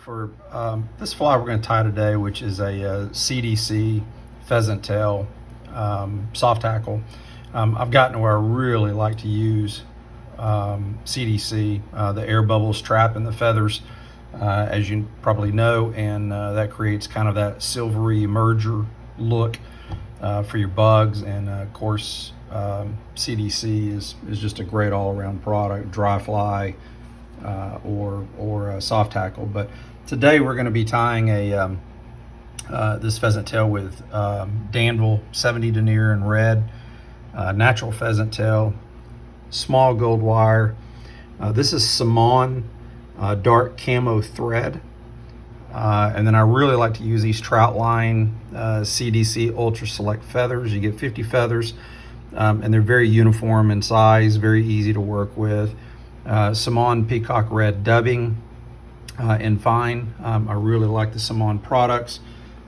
for this fly we're going to tie today, which is a CDC pheasant tail soft hackle. I've gotten to where I really like to use CDC, the air bubbles trap in the feathers, as you probably know, and that creates kind of that silvery merger look for your bugs. And of course, CDC is just a great all-around product, dry fly or a soft hackle. But today we're going to be tying a this pheasant tail with Danville 70 denier in red, natural pheasant tail, small gold wire. This is Siman dark camo thread. And then I really like to use these trout line CDC ultra select feathers. You get 50 feathers, and they're very uniform in size, very easy to work with. Siman peacock red dubbing in fine. I really like the Siman products.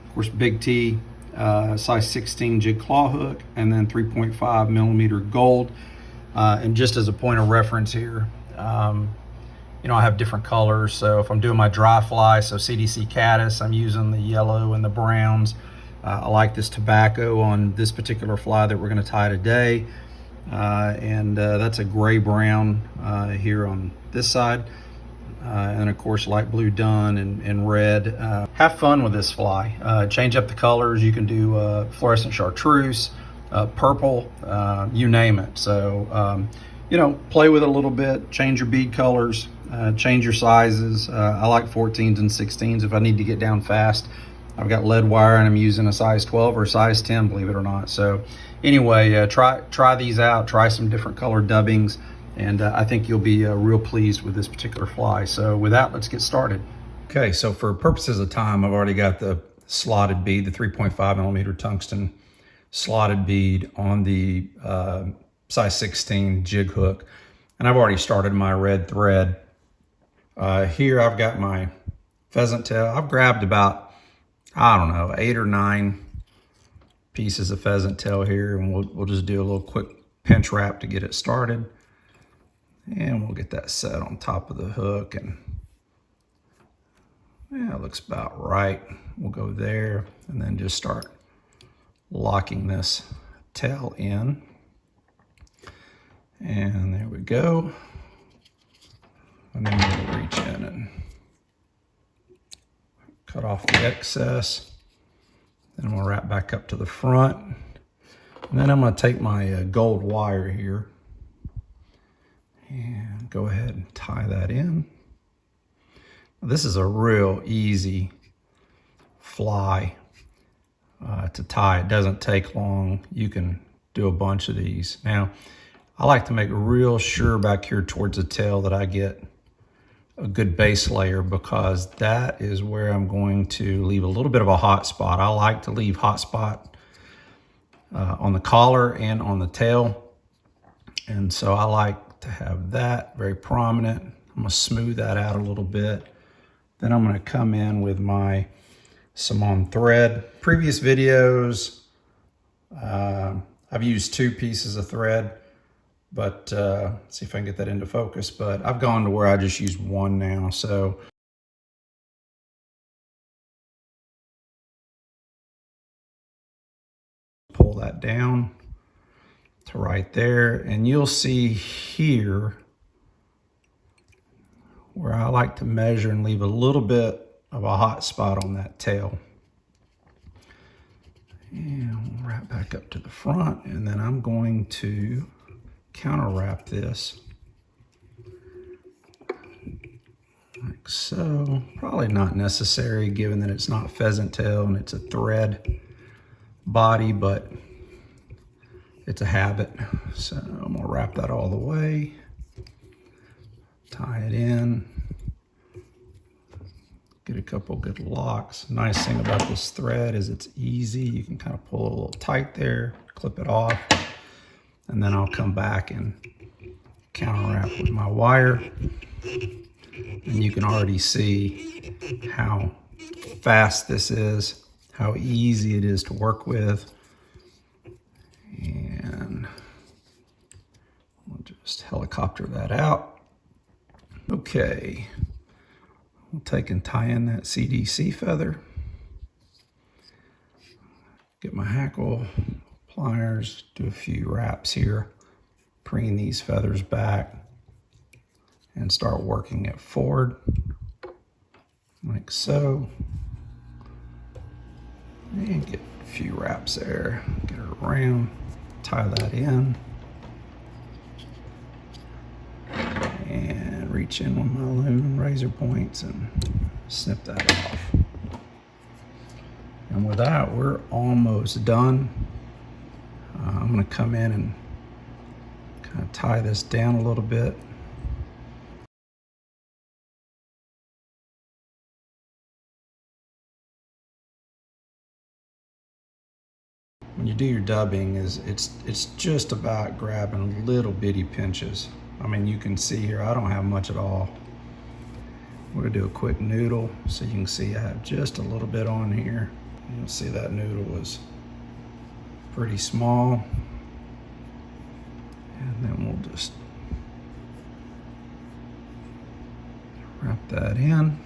Of course, Big T, size 16 jig claw hook, and then 3.5 millimeter gold. And just as a point of reference here, you know, I have different colors. So if I'm doing my dry fly, so CDC caddis, I'm using the yellow and the browns. I like this tobacco on this particular fly that we're going to tie today. And that's a gray brown here on this side. And of course, light blue dun and red. Have fun with this fly. Change up the colors. You can do fluorescent chartreuse, purple, you name it. So, you know, play with it a little bit, change your bead colors, change your sizes. I like 14s and 16s if I need to get down fast. I've got lead wire and I'm using a size 12 or a size 10, believe it or not. So anyway, try these out, try some different color dubbings, and I think you'll be real pleased with this particular fly. So with that, let's get started. Okay, so for purposes of time, I've already got the slotted bead, the 3.5 millimeter tungsten slotted bead on the size 16 jig hook. And I've already started my red thread. Here I've got my pheasant tail. I've grabbed about, I don't know, 8 or 9 pieces of pheasant tail here, and we'll just do a little quick pinch wrap to get it started. And we'll get that set on top of the hook, and yeah, it looks about right. We'll go there and then just start locking this tail in. And there we go. And then we'll reach in and cut off the excess. Then we'll wrap back up to the front. And then I'm going to take my gold wire here and go ahead and tie that in. This is a real easy fly to tie. It doesn't take long. You can do a bunch of these. Now, I like to make real sure back here towards the tail that I get a good base layer, because that is where I'm going to leave a little bit of a hot spot. I like to leave hot spot on the collar and on the tail. And so I like to have that very prominent. I'm gonna smooth that out a little bit. Then I'm gonna come in with my Siman thread. Previous videos, I've used 2 pieces of thread, but see if I can get that into focus. But I've gone to where I just use 1 now. So pull that down to right there, and you'll see here where I like to measure and leave a little bit of a hot spot on that tail. And we'll wrap back up to the front, and then I'm going to counter wrap this like so. Probably not necessary given that it's not pheasant tail and it's a thread body, but it's a habit. So I'm gonna wrap that all the way, tie it in, get a couple good locks. Nice thing about this thread is it's easy. You can kind of pull a little tight there, clip it off, and then I'll come back and counter wrap with my wire. And you can already see how fast this is, how easy it is to work with. And we'll just helicopter that out. Okay, I'll take and tie in that CDC feather. Get my Hackle pliers, do a few wraps here, preen these feathers back, and start working it forward, like so. And get a few wraps there, get it around, tie that in, and reach in with my aluminum razor points and snip that off. And with that, we're almost done. I'm going to come in and kind of tie this down a little bit. When you do your dubbing, it's just about grabbing little bitty pinches. I mean, you can see here, I don't have much at all. We're gonna do a quick noodle so you can see I have just a little bit on here. You'll see that noodle was pretty small. And then we'll just wrap that in.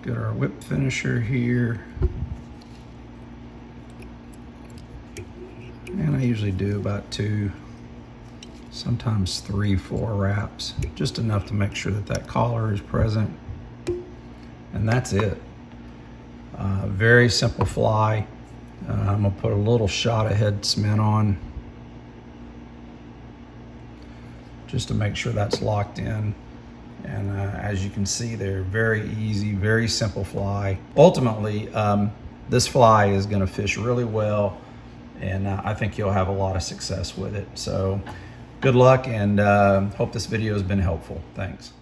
Get our whip finisher here. And I usually do about 2, sometimes 3, 4 wraps, just enough to make sure that that collar is present. And that's it. Very simple fly. I'm gonna put a little shot of head cement on just to make sure that's locked in. And as you can see, they're very easy, very simple fly. Ultimately, this fly is gonna fish really well, and I think you'll have a lot of success with it. So good luck, and hope this video has been helpful. Thanks.